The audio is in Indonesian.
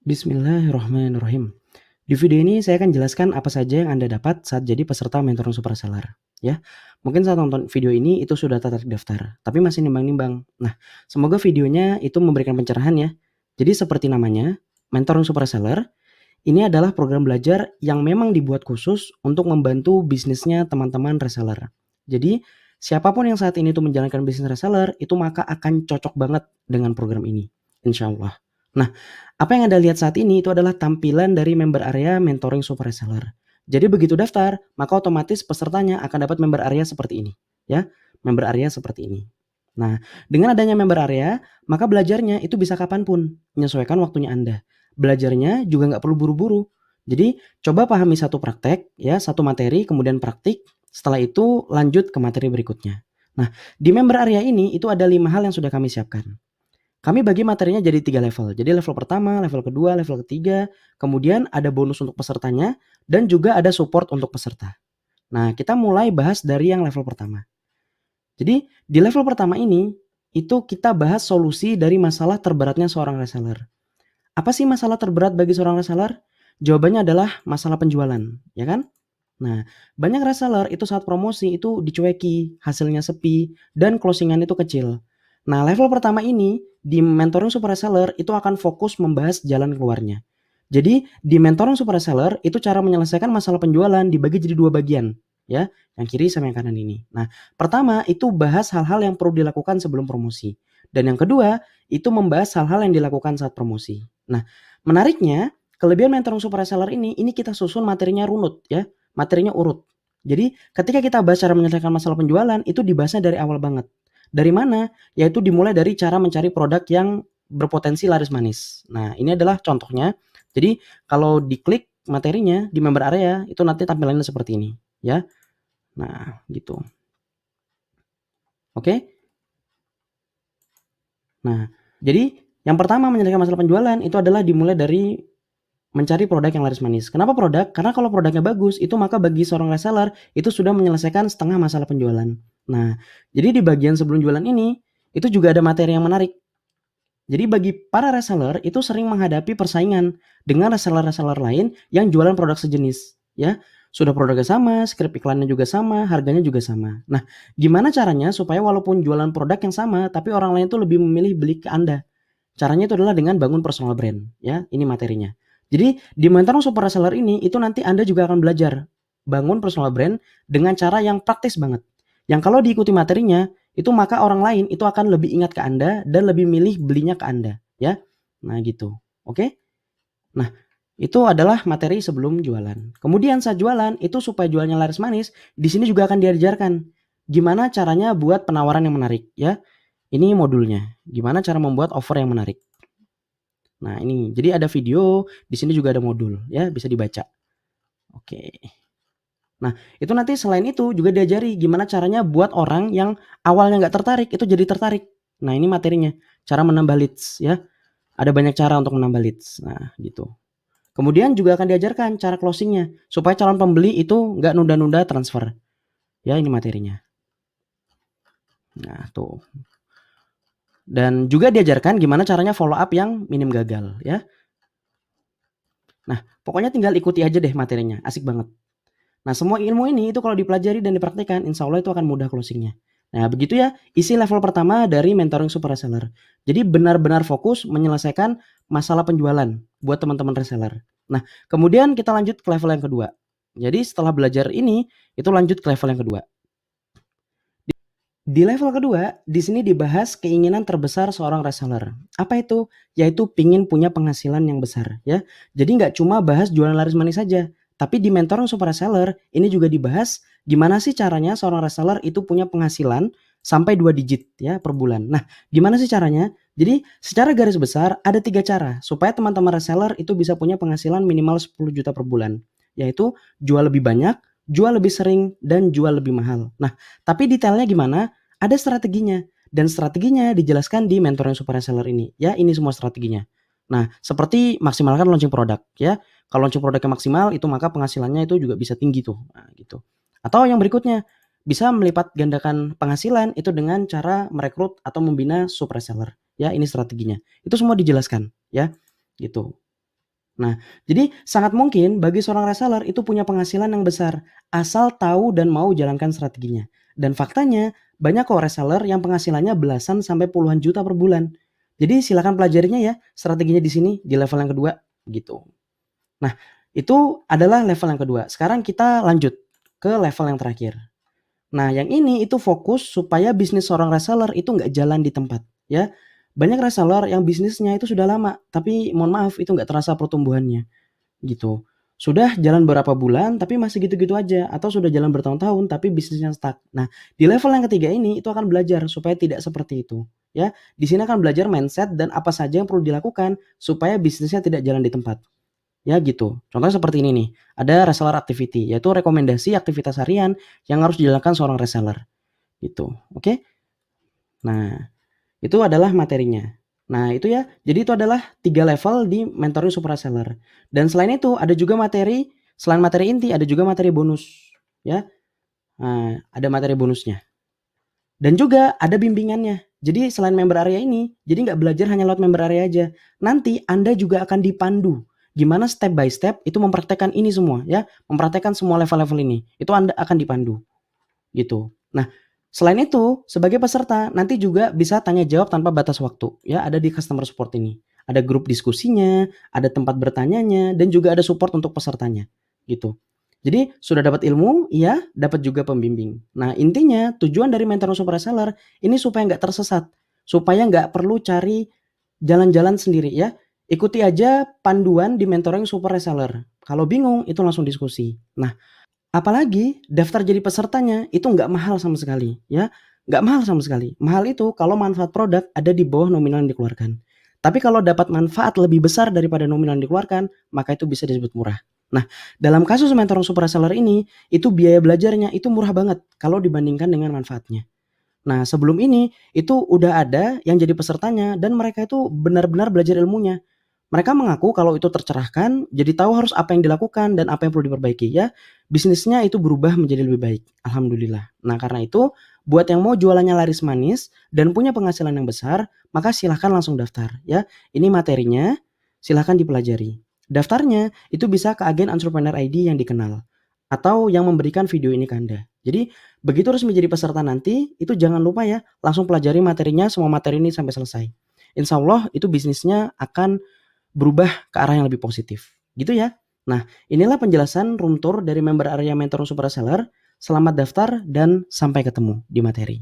Bismillahirrahmanirrahim. Di video ini saya akan jelaskan apa saja yang Anda dapat saat jadi peserta mentoring super seller, ya. Mungkin saat nonton video ini itu sudah tertarik daftar, tapi masih nimbang-nimbang. Nah, semoga videonya itu memberikan pencerahan ya. Jadi seperti namanya, mentoring super seller ini adalah program belajar yang memang dibuat khusus untuk membantu bisnisnya teman-teman reseller. Jadi, siapapun yang saat ini tuh menjalankan bisnis reseller, itu maka akan cocok banget dengan program ini, insya Allah. Nah, apa yang Anda lihat saat ini itu adalah tampilan dari member area mentoring super reseller. Jadi begitu daftar, maka otomatis pesertanya akan dapat member area seperti ini, ya. Member area seperti ini. Nah, dengan adanya member area, maka belajarnya itu bisa kapanpun, menyesuaikan waktunya Anda. Belajarnya juga nggak perlu buru-buru. Jadi coba pahami satu praktek, ya, satu materi, kemudian praktik. Setelah itu lanjut ke materi berikutnya. Nah, di member area ini itu ada 5 hal yang sudah kami siapkan. Kami bagi materinya jadi 3 level. Jadi level pertama, level kedua, level ketiga, kemudian ada bonus untuk pesertanya, dan juga ada support untuk peserta. Nah, kita mulai bahas dari yang level pertama. Jadi di level pertama ini, itu kita bahas solusi dari masalah terberatnya seorang reseller. Apa sih masalah terberat bagi seorang reseller? Jawabannya adalah masalah penjualan, ya kan? Nah, banyak reseller itu saat promosi itu dicueki, hasilnya sepi, dan closingan itu kecil. Nah, level pertama ini di mentoring super reseller itu akan fokus membahas jalan keluarnya. Jadi, di mentoring super reseller itu cara menyelesaikan masalah penjualan dibagi jadi 2 bagian, ya, yang kiri sama yang kanan ini. Nah, pertama itu bahas hal-hal yang perlu dilakukan sebelum promosi. Dan yang kedua, itu membahas hal-hal yang dilakukan saat promosi. Nah, menariknya, kelebihan mentoring super reseller ini kita susun materinya runut ya, materinya urut. Jadi ketika kita bahas cara menyelesaikan masalah penjualan, itu dibahasnya dari awal banget. Dari mana? Yaitu dimulai dari cara mencari produk yang berpotensi laris manis. Nah, ini adalah contohnya. Jadi kalau diklik materinya di member area, itu nanti tampilannya seperti ini ya. Nah, gitu. Oke? Nah, jadi yang pertama menyelesaikan masalah penjualan itu adalah dimulai dari mencari produk yang laris manis. Kenapa produk? Karena kalau produknya bagus, itu maka bagi seorang reseller, itu sudah menyelesaikan setengah masalah penjualan. Nah, jadi di bagian sebelum jualan ini, itu juga ada materi yang menarik. Jadi bagi para reseller, itu sering menghadapi persaingan dengan reseller-reseller lain yang jualan produk sejenis. Ya, sudah produknya sama, skrip iklannya juga sama, harganya juga sama. Nah, gimana caranya supaya walaupun jualan produk yang sama, tapi orang lain tuh lebih memilih beli ke Anda? Caranya itu adalah dengan bangun personal brand, ya, ini materinya. Jadi di mentoring super reseller ini, itu nanti Anda juga akan belajar bangun personal brand dengan cara yang praktis banget. Yang kalau diikuti materinya, itu maka orang lain itu akan lebih ingat ke Anda dan lebih milih belinya ke Anda, ya. Nah gitu, oke? Nah, itu adalah materi sebelum jualan. Kemudian saat jualan, itu supaya jualnya laris manis, di sini juga akan diajarkan gimana caranya buat penawaran yang menarik, ya. Ini modulnya, gimana cara membuat offer yang menarik. Nah ini, jadi ada video, di sini juga ada modul ya, bisa dibaca. Oke. Nah, itu nanti selain itu juga diajari gimana caranya buat orang yang awalnya nggak tertarik, itu jadi tertarik. Nah ini materinya, cara menambah leads ya. Ada banyak cara untuk menambah leads. Nah gitu. Kemudian juga akan diajarkan cara closingnya, supaya calon pembeli itu nggak nunda-nunda transfer. Ya ini materinya. Nah tuh. Dan juga diajarkan gimana caranya follow up yang minim gagal ya. Nah, pokoknya tinggal ikuti aja deh materinya, asik banget. Nah, semua ilmu ini itu kalau dipelajari dan dipraktikkan, insya Allah itu akan mudah closingnya. Nah, begitu ya isi level pertama dari mentoring super reseller. Jadi benar-benar fokus menyelesaikan masalah penjualan buat teman-teman reseller. Nah, kemudian kita lanjut ke level yang kedua. Jadi setelah belajar ini, itu lanjut ke level yang kedua. Di level kedua, di sini dibahas keinginan terbesar seorang reseller. Apa itu? Yaitu pingin punya penghasilan yang besar ya. Jadi nggak cuma bahas jualan laris manis saja, tapi di mentoring super reseller ini juga dibahas gimana sih caranya seorang reseller itu punya penghasilan sampai 2 digit ya per bulan. Nah, gimana sih caranya? Jadi secara garis besar ada 3 cara supaya teman-teman reseller itu bisa punya penghasilan minimal 10 juta per bulan. Yaitu jual lebih banyak, jual lebih sering, dan jual lebih mahal. Nah, tapi detailnya gimana? Ada strateginya, dan strateginya dijelaskan di mentoring super reseller ini. Ya, ini semua strateginya. Nah, seperti maksimalkan launching produk ya. Kalau launching produknya maksimal itu maka penghasilannya itu juga bisa tinggi tuh. Nah, gitu. Atau yang berikutnya, bisa melipat gandakan penghasilan itu dengan cara merekrut atau membina super reseller. Ya, ini strateginya. Itu semua dijelaskan ya. Gitu. Nah, jadi sangat mungkin bagi seorang reseller itu punya penghasilan yang besar, asal tahu dan mau jalankan strateginya. Dan faktanya, banyak kok reseller yang penghasilannya belasan sampai puluhan juta per bulan. Jadi silakan pelajarinya ya strateginya di sini di level yang kedua gitu. Nah, itu adalah level yang kedua. Sekarang kita lanjut ke level yang terakhir. Nah, yang ini itu fokus supaya bisnis seorang reseller itu nggak jalan di tempat, ya. Banyak reseller yang bisnisnya itu sudah lama, tapi mohon maaf itu nggak terasa pertumbuhannya, gitu. Sudah jalan berapa bulan, tapi masih gitu-gitu aja, atau sudah jalan bertahun-tahun, tapi bisnisnya stuck. Nah, di level yang ketiga ini, itu akan belajar supaya tidak seperti itu, ya. Di sini akan belajar mindset dan apa saja yang perlu dilakukan supaya bisnisnya tidak jalan di tempat. Ya gitu. Contohnya seperti ini nih, ada reseller activity, yaitu rekomendasi aktivitas harian yang harus dijalankan seorang reseller, gitu. Oke? Nah, itu adalah materinya. Nah, itu ya. Jadi itu adalah 3 level di mentoring super reseller. Dan selain itu ada juga materi, selain materi inti ada juga materi bonus, ya. Nah, ada materi bonusnya. Dan juga ada bimbingannya. Jadi selain member area ini, jadi nggak belajar hanya lewat member area aja. Nanti Anda juga akan dipandu. Gimana step by step itu mempraktekkan ini semua ya, mempraktekkan semua level-level ini. Itu Anda akan dipandu gitu. Nah, selain itu sebagai peserta nanti juga bisa tanya jawab tanpa batas waktu ya, ada di customer support ini. Ada grup diskusinya, ada tempat bertanyanya dan juga ada support untuk pesertanya gitu. Jadi sudah dapat ilmu, iya, dapat juga pembimbing. Nah, intinya tujuan dari mentor super reseller ini supaya nggak tersesat, supaya nggak perlu cari jalan-jalan sendiri ya. Ikuti aja panduan di mentoring super reseller. Kalau bingung itu langsung diskusi. Nah, apalagi daftar jadi pesertanya itu nggak mahal sama sekali ya, nggak mahal sama sekali. Mahal itu kalau manfaat produk ada di bawah nominal yang dikeluarkan. Tapi kalau dapat manfaat lebih besar daripada nominal yang dikeluarkan, maka itu bisa disebut murah. Nah, dalam kasus mentoring super reseller ini, itu biaya belajarnya itu murah banget kalau dibandingkan dengan manfaatnya. Nah, sebelum ini itu udah ada yang jadi pesertanya dan mereka itu benar-benar belajar ilmunya. Mereka mengaku kalau itu tercerahkan, jadi tahu harus apa yang dilakukan dan apa yang perlu diperbaiki ya. Bisnisnya itu berubah menjadi lebih baik. Alhamdulillah. Nah, karena itu buat yang mau jualannya laris manis dan punya penghasilan yang besar, maka silahkan langsung daftar ya. Ini materinya, silahkan dipelajari. Daftarnya itu bisa ke agen Entrepreneur ID yang dikenal atau yang memberikan video ini ke Anda. Jadi begitu resmi jadi peserta nanti, itu jangan lupa ya, langsung pelajari materinya, semua materi ini sampai selesai. Insya Allah itu bisnisnya akan berubah ke arah yang lebih positif, gitu ya. Nah, inilah penjelasan room tour dari member area Mentor Super Reseller. Selamat daftar dan sampai ketemu di materi.